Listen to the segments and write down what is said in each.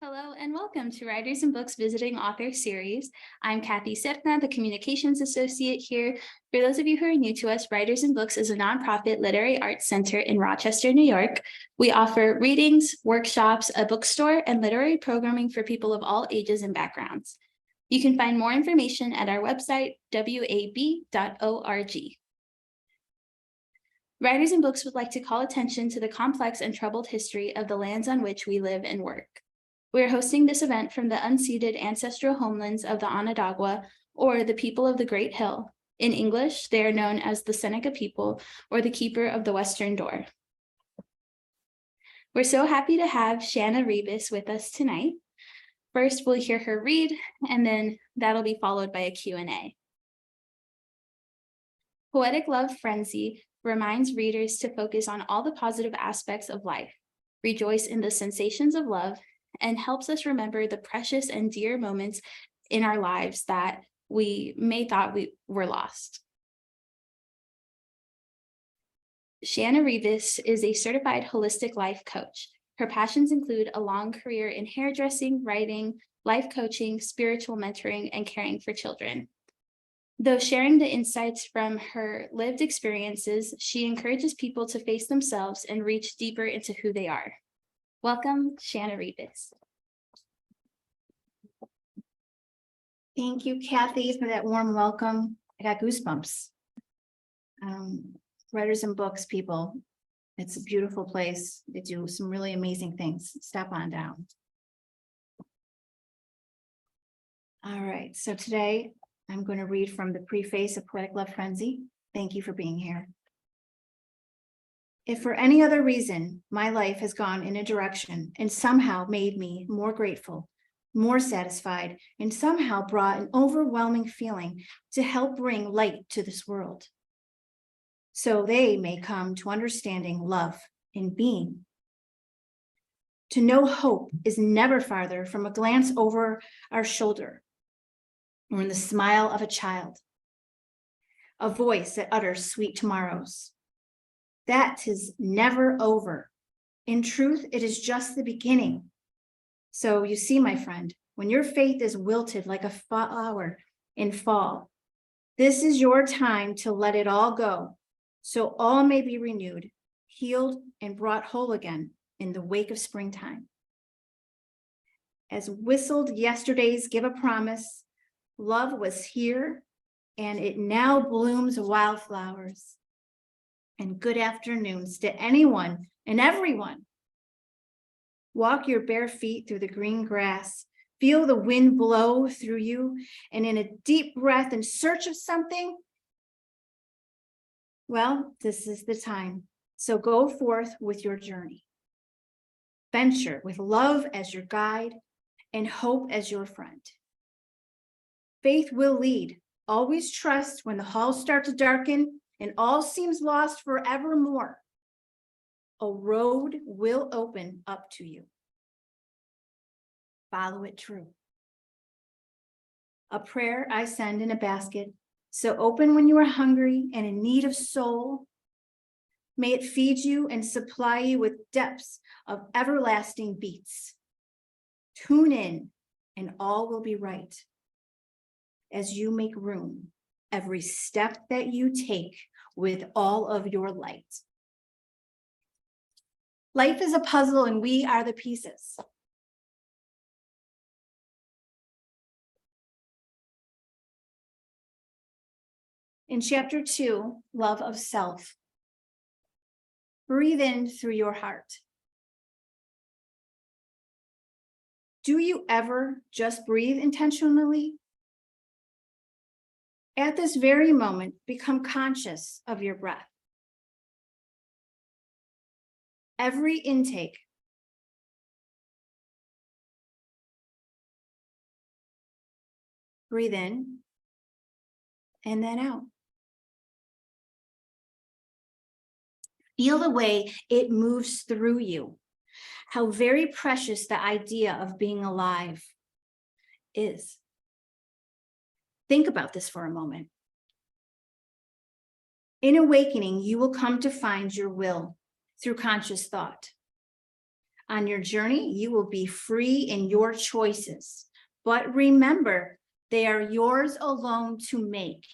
Hello and welcome to Writers and Books Visiting Author Series. I'm Kathy Serna, the Communications Associate here. For those of you who are new to us, Writers and Books is a nonprofit literary arts center in Rochester, New York. We offer readings, workshops, a bookstore, and literary programming for people of all ages and backgrounds. You can find more information at our website, wab.org. Writers and Books would like to call attention to the complex and troubled history of the lands on which we live and work. We are hosting this event from the unceded ancestral homelands of the Onondaga, or the people of the Great Hill. In English, they are known as the Seneca people, or the Keeper of the Western Door. We're so happy to have Shanna Rebus with us tonight. First, we'll hear her read, and then that'll be followed by a Q&A. Poetic Love Frenzy reminds readers to focus on all the positive aspects of life, rejoice in the sensations of love, and helps us remember the precious and dear moments in our lives that we may thought we were lost. Shanna Rebus is a certified holistic life coach. Her passions include a long career in hairdressing, writing, life coaching, spiritual mentoring, and caring for children. Though sharing the insights from her lived experiences, she encourages people to face themselves and reach deeper into who they are. Welcome, Shanna Rebus. Thank you, Kathy, for that warm welcome. I got goosebumps. Writers and Books people, it's a beautiful place. They do some really amazing things. Step on down. All right, so today I'm going to read from the preface of Poetic Love Frenzy. Thank you for being here. If for any other reason my life has gone in a direction and somehow made me more grateful, more satisfied, and somehow brought an overwhelming feeling to help bring light to this world, so they may come to understanding love in being. To know hope is never farther from a glance over our shoulder or in the smile of a child, a voice that utters sweet tomorrows. That is never over. In truth, it is just the beginning. So you see, my friend, when your faith is wilted like a flower in fall, this is your time to let it all go, so all may be renewed, healed, and brought whole again in the wake of springtime. As whistled yesterdays give a promise, love was here, and it now blooms wildflowers. And good afternoons to anyone and everyone. Walk your bare feet through the green grass, feel the wind blow through you, and in a deep breath in search of something, well, this is the time. So go forth with your journey. Venture with love as your guide and hope as your friend. Faith will lead. Always trust when the halls start to darken and all seems lost forevermore. A road will open up to you. Follow it true. A prayer I send in a basket, so open when you are hungry and in need of soul. May it feed you and supply you with depths of everlasting beats. Tune in and all will be right. As you make room, every step that you take with all of your light. Life is a puzzle and we are the pieces. In chapter 2, Love of Self. Breathe in through your heart. Do you ever just breathe intentionally? At this very moment, become conscious of your breath. Every intake, breathe in and then out. Feel the way it moves through you, how very precious the idea of being alive is. Think about this for a moment. In awakening, you will come to find your will through conscious thought. On your journey, you will be free in your choices, but remember, they are yours alone to make.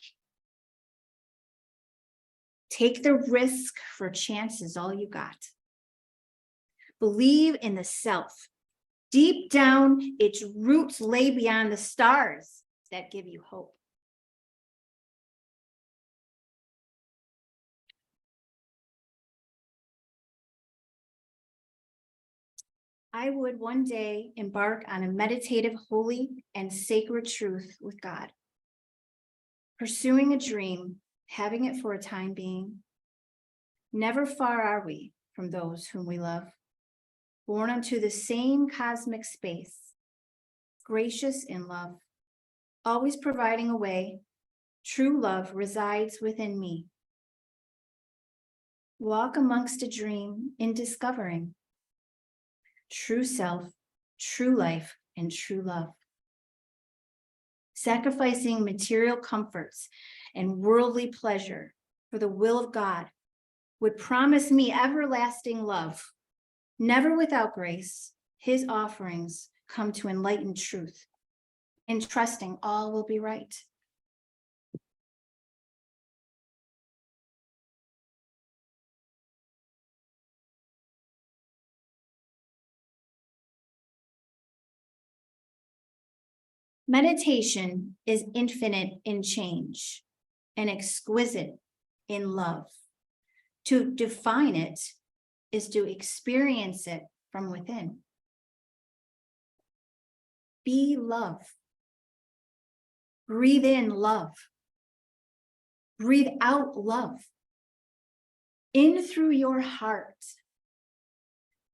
Take the risk for chances, all you got. Believe in the self. Deep down, its roots lay beyond the stars that give you hope. I would one day embark on a meditative, holy, and sacred truth with God. Pursuing a dream, having it for a time being. Never far are we from those whom we love, born unto the same cosmic space, gracious in love, always providing a way. True love resides within me. Walk amongst a dream in discovering true self, true life, and true love. Sacrificing material comforts and worldly pleasure for the will of God would promise me everlasting love. Never without grace, his offerings come to enlighten truth, and trusting all will be right. Meditation is infinite in change and exquisite in love. To define it is to experience it from within. Be love. Breathe in love. Breathe out love. In through your heart.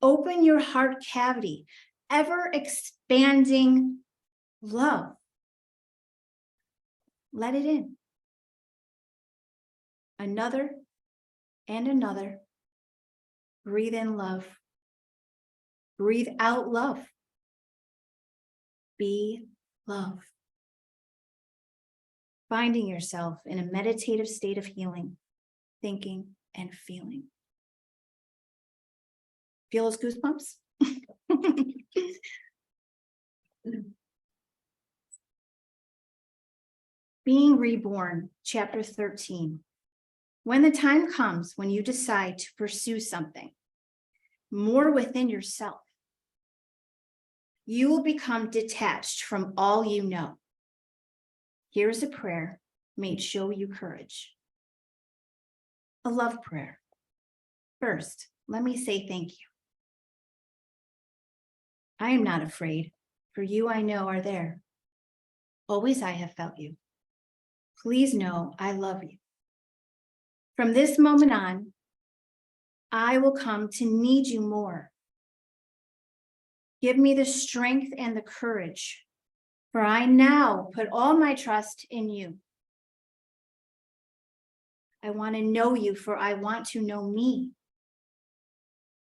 Open your heart cavity, ever expanding love. Let it in. Another and another. Breathe in love. Breathe out love. Be love. Finding yourself in a meditative state of healing, thinking, and feeling. Feel those goosebumps? Being reborn, chapter 13. When the time comes when you decide to pursue something more within yourself, you will become detached from all you know. Here's a prayer may show you courage. A love prayer. First, let me say thank you. I am not afraid, for you I know are there. Always I have felt you. Please know I love you. From this moment on, I will come to need you more. Give me the strength and the courage, for I now put all my trust in you. I want to know you, for I want to know me.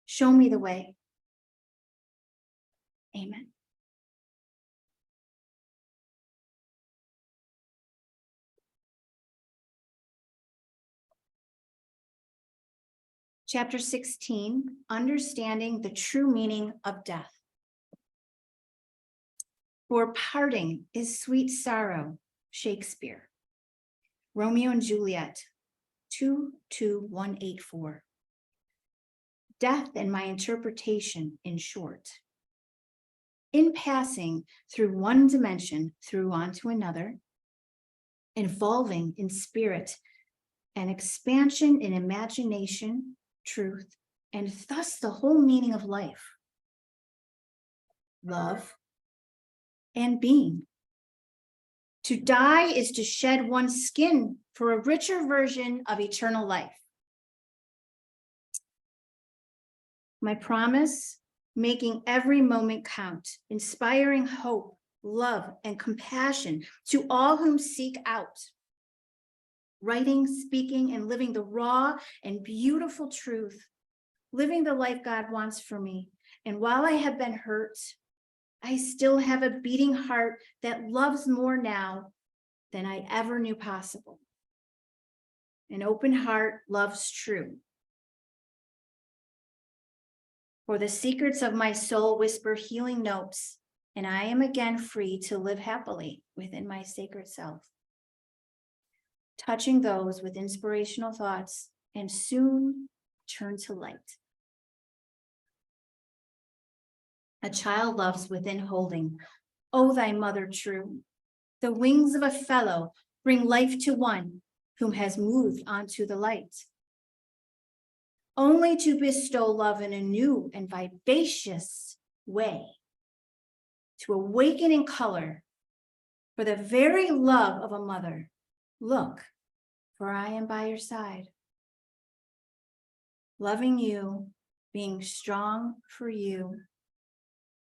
Show me the way. Amen. Chapter 16, understanding the true meaning of death. For parting is sweet sorrow, Shakespeare. Romeo and Juliet, 22184. Death and my interpretation, in short. In passing through one dimension through onto another, evolving in spirit, an expansion in imagination, truth, and thus the whole meaning of life. Love and being. To die is to shed one's skin for a richer version of eternal life. My promise, making every moment count, inspiring hope, love, and compassion to all whom seek out. Writing, speaking, and living the raw and beautiful truth, living the life God wants for me. And while I have been hurt, I still have a beating heart that loves more now than I ever knew possible. An open heart loves true. For the secrets of my soul whisper healing notes, and I am again free to live happily within my sacred self. Touching those with inspirational thoughts, and soon turn to light. A child loves within holding, O thy mother true. The wings of a fellow bring life to one whom has moved onto the light. Only to bestow love in a new and vivacious way. To awaken in color for the very love of a mother. Look, for I am by your side. Loving you, being strong for you,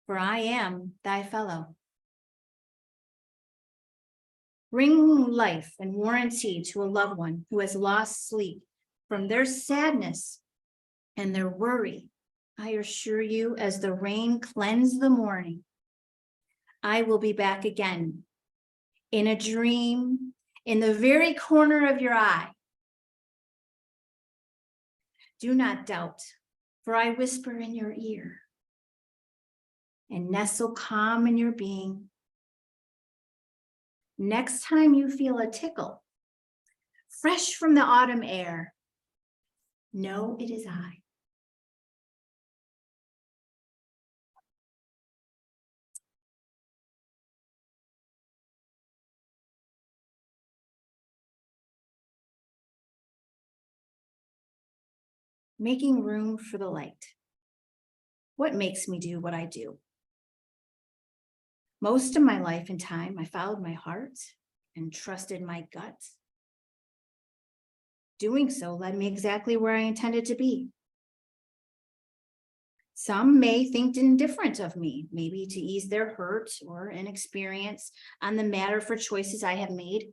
for I am thy fellow. Bring life and warranty to a loved one who has lost sleep from their sadness and their worry. I assure you, as the rain cleanse the morning, I will be back again in a dream in the very corner of your eye. Do not doubt, for I whisper in your ear and nestle calm in your being. Next time you feel a tickle, fresh from the autumn air, know it is I. Making room for the light. What makes me do what I do? Most of my life and time, I followed my heart and trusted my gut. Doing so led me exactly where I intended to be. Some may think indifferent of me, maybe to ease their hurt or inexperience on the matter for choices I have made.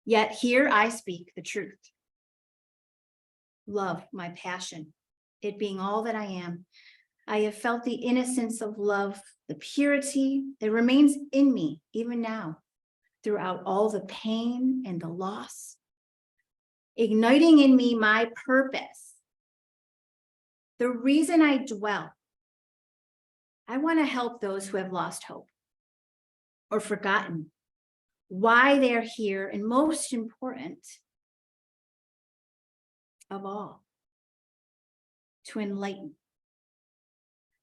Yet here I speak the truth. Love, my passion, it being all that I am. I have felt the innocence of love, the purity that remains in me even now, throughout all the pain and the loss, igniting in me my purpose. The reason I dwell. I want to help those who have lost hope or forgotten why they are here, and most important of all, to enlighten.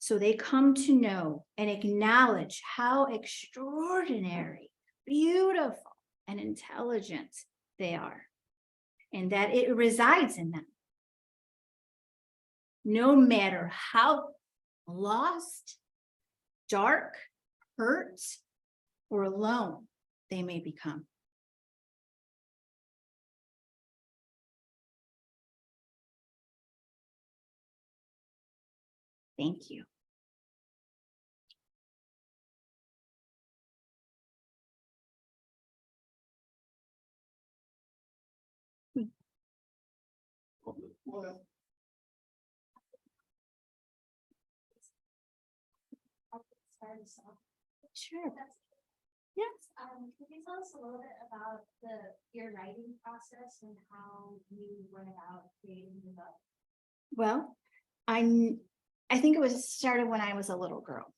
So they come to know and acknowledge how extraordinary, beautiful, and intelligent they are, and that it resides in them. No matter how lost, dark, hurt, or alone they may become. Thank you. Sure. Yes. Can you tell us a little bit about your writing process and how you went about creating the book? Well, I think it was started when I was a little girl.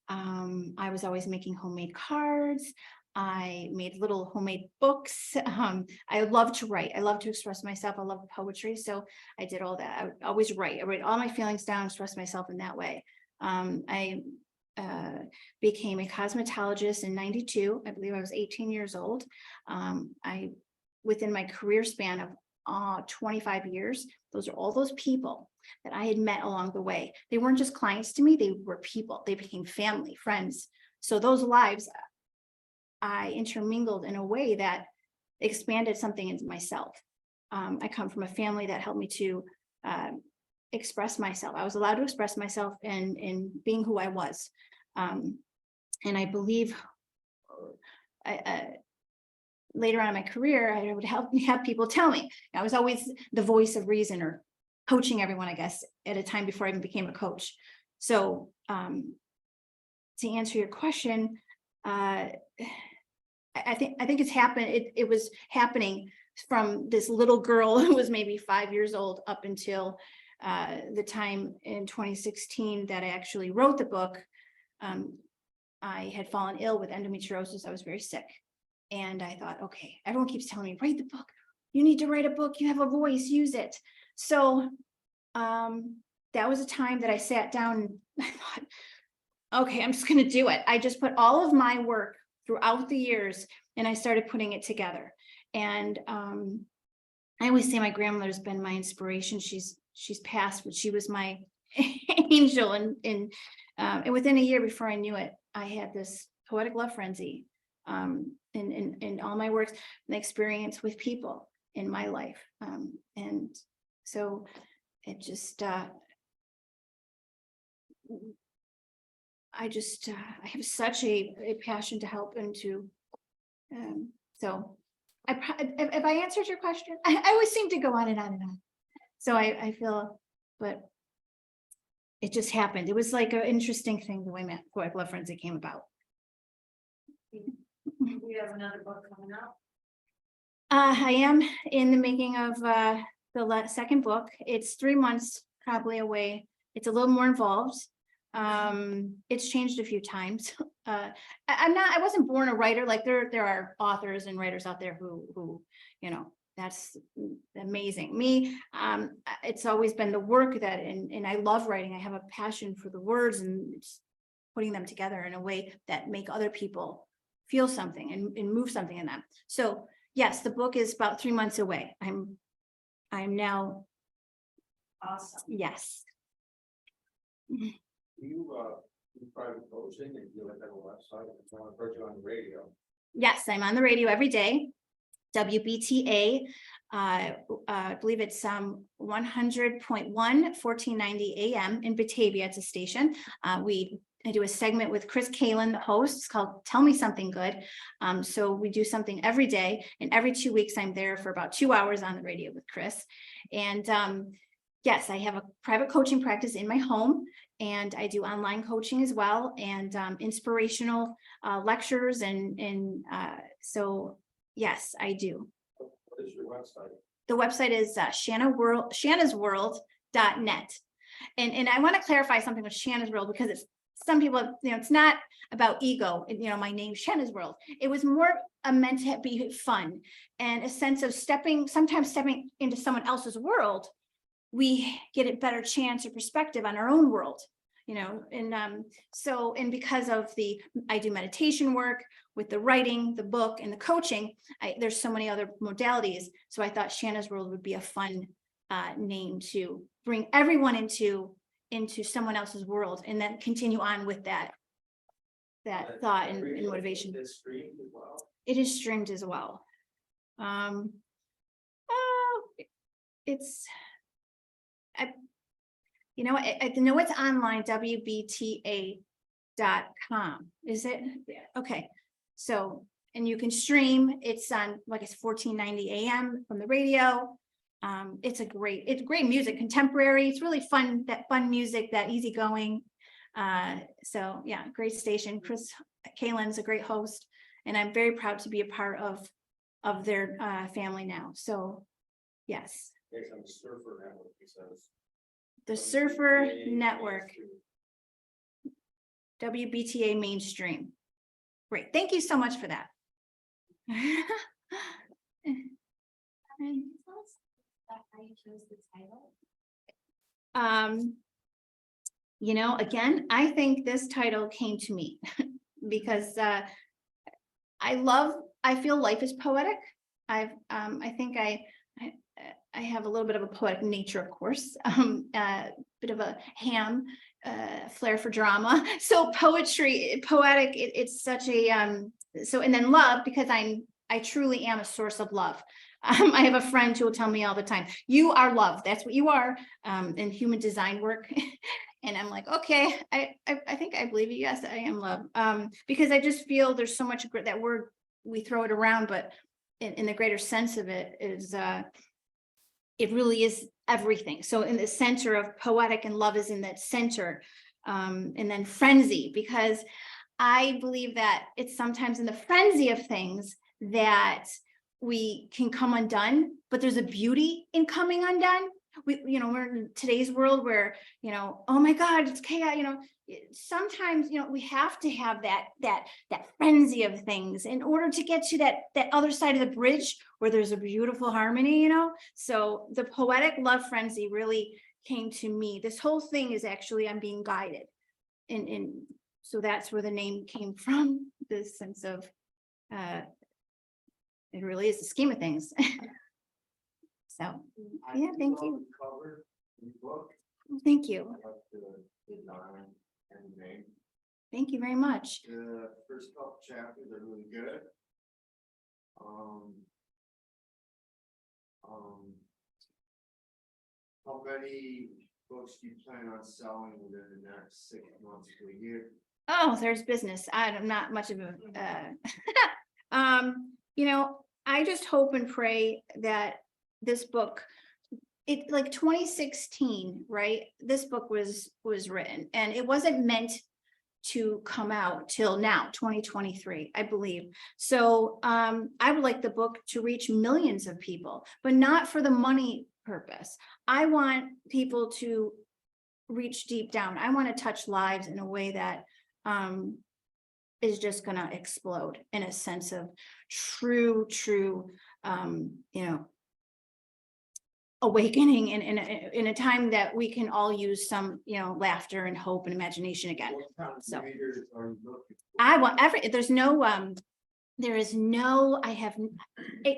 I was always making homemade cards. I made little homemade books. I love to write. I love to express myself. I love poetry. So I did all that. I would always write. I write all my feelings down, express myself in that way. I became a cosmetologist in 92. I believe I was 18 years old. Within my career span of 25 years, those are all those people that I had met along the way. They weren't just clients to me, they were people. They became family, friends. So those lives I intermingled in a way that expanded something into myself. I come from a family that helped me to express myself. I was allowed to express myself in being who I was. And I believe later on in my career, I would have people tell me. I was always the voice of reason, or coaching everyone, I guess, at a time before I even became a coach. So to answer your question, I think it's happened. It was happening from this little girl who was maybe 5 years old up until the time in 2016 that I actually wrote the book, I had fallen ill with endometriosis. I was very sick. And I thought, okay, everyone keeps telling me, write the book. You need to write a book. You have a voice, use it. So that was a time that I sat down and I thought, okay, I'm just going to do it. I just put all of my work throughout the years and I started putting it together. And I always say my grandmother's been my inspiration. She's passed, but she was my angel. And within a year before I knew it, I had this poetic love frenzy in all my works and experience with people in my life. And so it just, I have such a passion to help and to, so if I answered your question, I always seem to go on and on and on. So I feel, but it just happened. It was like an interesting thing the way my poetic love frenzy came about. We have another book coming out. I am in the making of the second book. It's 3 months probably away. It's a little more involved. It's changed a few times. I wasn't born a writer. Like there are authors and writers out there who, you know, that's amazing. Me, it's always been the work that, and I love writing. I have a passion for the words and putting them together in a way that make other people feel something and move something in them. So yes, the book is about 3 months away. I'm now. Awesome. Yes. Do you do private coaching and you like have a website? I want to put you on the radio. Yes, I'm on the radio every day. WBTA, I believe it's 100.1, 1490 AM in Batavia. It's a station. I do a segment with Chris Kalin, the host. It's called Tell Me Something Good. So we do something every day, and every 2 weeks I'm there for about 2 hours on the radio with Chris. And yes, I have a private coaching practice in my home, and I do online coaching as well, and inspirational lectures. And so yes, I do. What is your website? The website is shannasworld.net. And I want to clarify something with Shanna's World, because it's some people, you know, it's not about ego. You know, my name Shanna's World. It was more meant to be fun and a sense of sometimes stepping into someone else's world. We get a better chance or perspective on our own world, you know, and so, and because of I do meditation work with the writing, the book, and the coaching. There's so many other modalities. So I thought Shanna's World would be a fun name to bring everyone into someone else's world, and then continue on with that thought and motivation. It's streamed as well. It is streamed as well. It's, you know, I know it's online, WBTA.com. Is it? Yeah. Okay. So, and you can stream. It's on, like, it's 1490 AM from the radio. It's great music, contemporary. It's really fun, that fun music, that easygoing. So yeah, great station. Chris Kalin's a great host, and I'm very proud to be a part of their family now. So yes, Yes, I'm a surfer network, he says. the Surfer Network, WBTA Mainstream. Great, thank you so much for that. How you chose the title? You know, again, I think this title came to me because I feel life is poetic. I think I have a little bit of a poetic nature, of course, bit of a ham, flair for drama. So poetic, it's such a, so, and then love, because I truly am a source of love. I have a friend who will tell me all the time, you are love. That's what you are, in human design work. And I'm like, okay, I think I believe you. Yes, I am love. Because I just feel there's so much that word, we throw it around, but in the greater sense of it is, it really is everything. So in the center of poetic, and love is in that center, and then frenzy, because I believe that it's sometimes in the frenzy of things that we can come undone, but there's a beauty in coming undone. we're in today's world where, oh my God, it's chaos, sometimes, we have to have that frenzy of things in order to get to that other side of the bridge where there's a beautiful harmony, so the poetic love frenzy really came to me. This whole thing is actually, I'm being guided, and so that's where the name came from, this sense of it really is the scheme of things. So yeah, thank you. Cover the book. Thank you. I like the design and the name. Thank you very much. The first couple chapters are really good. How many books do you plan on selling within the next 6 months to a year? Oh, there's business. I'm not much of a, I just hope and pray that this book, it like 2016, right? This book was written, and it wasn't meant to come out till now, 2023, I believe. So I would like the book to reach millions of people, but not for the money purpose. I want people to reach deep down. I want to touch lives in a way that is just going to explode in a sense of true, awakening in a time that we can all use some, laughter and hope and imagination again. What kind of So- readers are you looking for? I want I have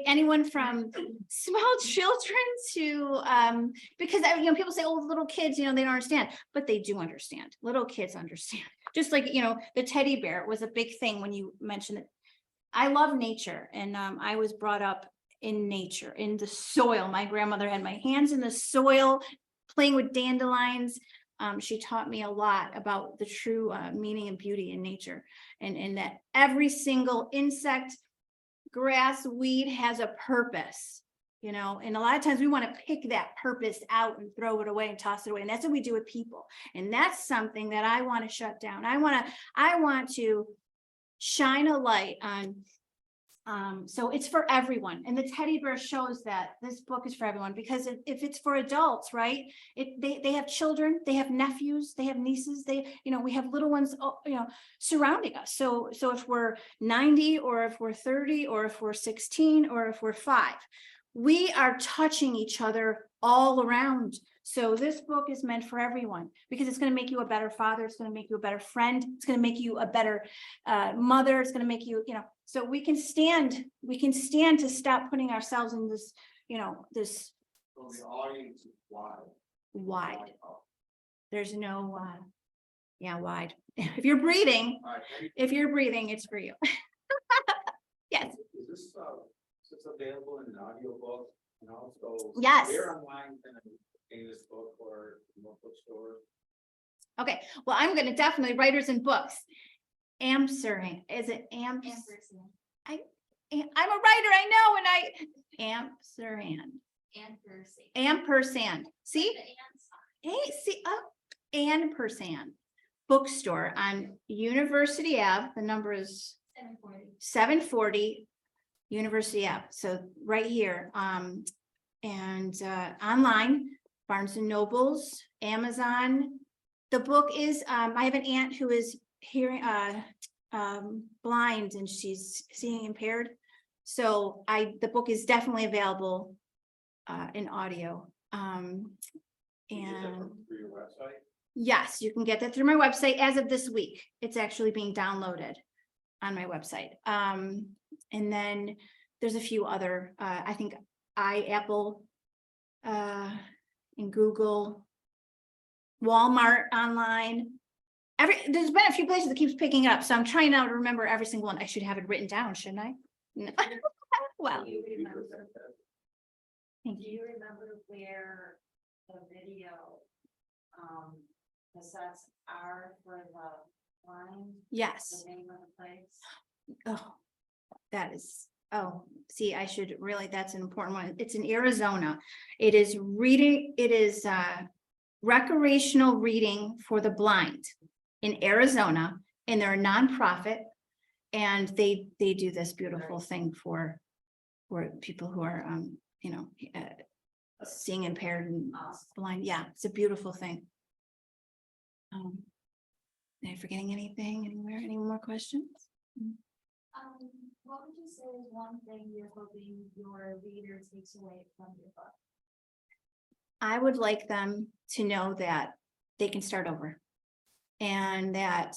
anyone from small children to, because people say, oh, little kids, they don't understand, but they do understand. Little kids understand. Just like, the teddy bear was a big thing when you mentioned it. I love nature, and I was brought up in nature, in the soil. My grandmother had my hands in the soil, playing with dandelions. She taught me a lot about the true meaning and beauty in nature, and that every single insect, grass, weed has a purpose, and a lot of times we want to pick that purpose out and throw it away and toss it away. And that's what we do with people. And that's something that I want to shut down. I want to shine a light on. So it's for everyone, and the teddy bear shows that this book is for everyone, because if it's for adults, right, they have children, they have nephews, they have nieces, we have little ones, surrounding us. So if we're 90, or if we're 30, or if we're 16, or if we're 5, we are touching each other all around. So this book is meant for everyone, because it's going to make you a better father. It's going to make you a better friend. It's going to make you a better mother. It's going to make you, so we can stand to stop putting ourselves in this, this So the audience is wide. wide. There's no, wide. If you're breathing, All right, thank you. if you're breathing, it's for you. Yes. Is this available in an audio book, and also? Yes. Where online can I obtain this book, or remote bookstore? Okay. Well, I'm going to definitely writers and books. Ampersand. Is it Ampersand. I'm a writer, I know, and ampersand. Ampersand. See? Hey, see, ampersand. Bookstore on University Ave. The number is 740 University Ave. So right here. And online, Barnes and Nobles, Amazon. The book is, I have an aunt who is hearing blind, and she's seeing impaired. So the book is definitely available in audio. You get that And through your website? yes, you can get that through my website as of this week. It's actually being downloaded on my website. And then there's a few other, I think Apple and Google, Walmart online. There's been a few places that keeps picking up, so I'm trying now to remember every single one. I should have it written down, shouldn't I? No. Well, Do you remember thank you. where the video, the sets are for the line, Yes. the name of the place? Oh, that is, see, I should really, that's an important one. It's in Arizona. It is recreational reading for the blind in Arizona, and they're a nonprofit, and they do this beautiful thing for people who are seeing impaired and blind. Yeah, it's a beautiful thing. Am I forgetting anything anywhere? Any more questions? What would you say is one thing you're hoping your reader takes away from your book? I would like them to know that they can start over. And that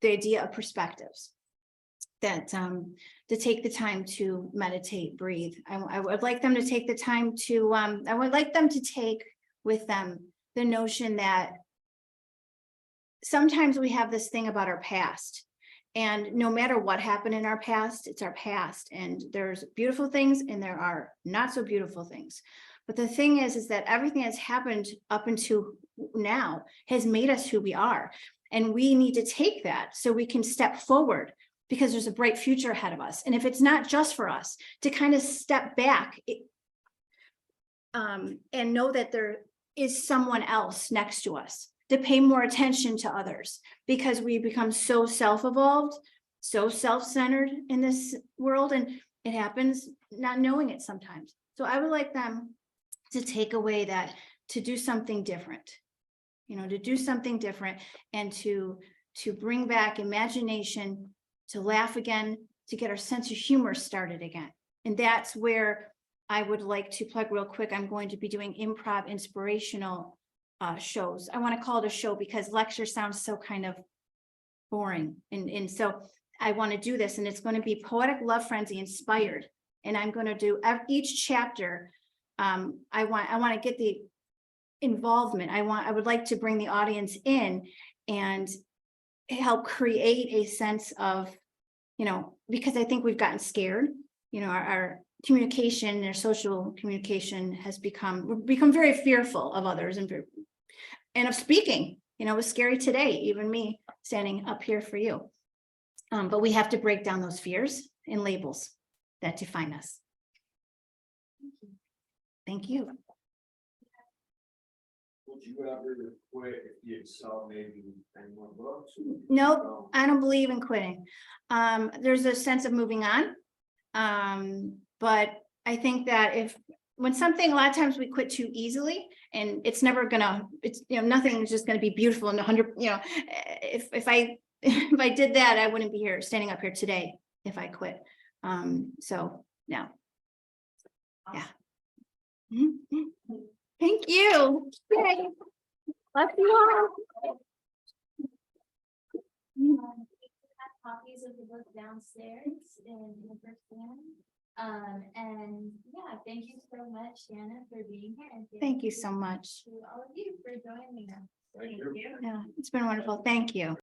the idea of perspectives. That to take the time to meditate, breathe. I would like them to take the time to, I would like them to take with them the notion that sometimes we have this thing about our past. And no matter what happened in our past, it's our past. And there's beautiful things and there are not so beautiful things. But the thing is that everything that's happened up until now has made us who we are. And we need to take that so we can step forward, because there's a bright future ahead of us. And if it's not just for us, to kind of step back and know that there is someone else next to us, to pay more attention to others, because we become so self-evolved, so self-centered in this world, and it happens not knowing it sometimes. So I would like them to take away that, to do something different, to do something different, and to bring back imagination, to laugh again, to get our sense of humor started again. And that's where I would like to plug real quick. I'm going to be doing improv inspirational shows. I want to call it a show because lecture sounds so kind of boring. And so I want to do this, and it's going to be Poetic Love Frenzy inspired. And I'm going to do each chapter. I want to get the involvement. I would like to bring the audience in and help create a sense of, because I think we've gotten scared, our communication, our social communication has become very fearful of others and of speaking. It was scary today, even me standing up here for you. But we have to break down those fears and labels that define us. Thank you. Would you ever quit if you excel maybe 10 more books? Nope, I don't believe in quitting. There's a sense of moving on. But I think that a lot of times we quit too easily, and it's never gonna, nothing is just gonna be beautiful and 100, if I did that, I wouldn't be standing up here today if I quit. So no. Yeah. Mhm. Thank you. Yay. Love you all. We have copies of the book downstairs in the first room. And yeah, thank you so much, Shanna, for being here. And Thank you so much. to all of you for joining us. Thank you. Yeah, it's been wonderful. Thank you.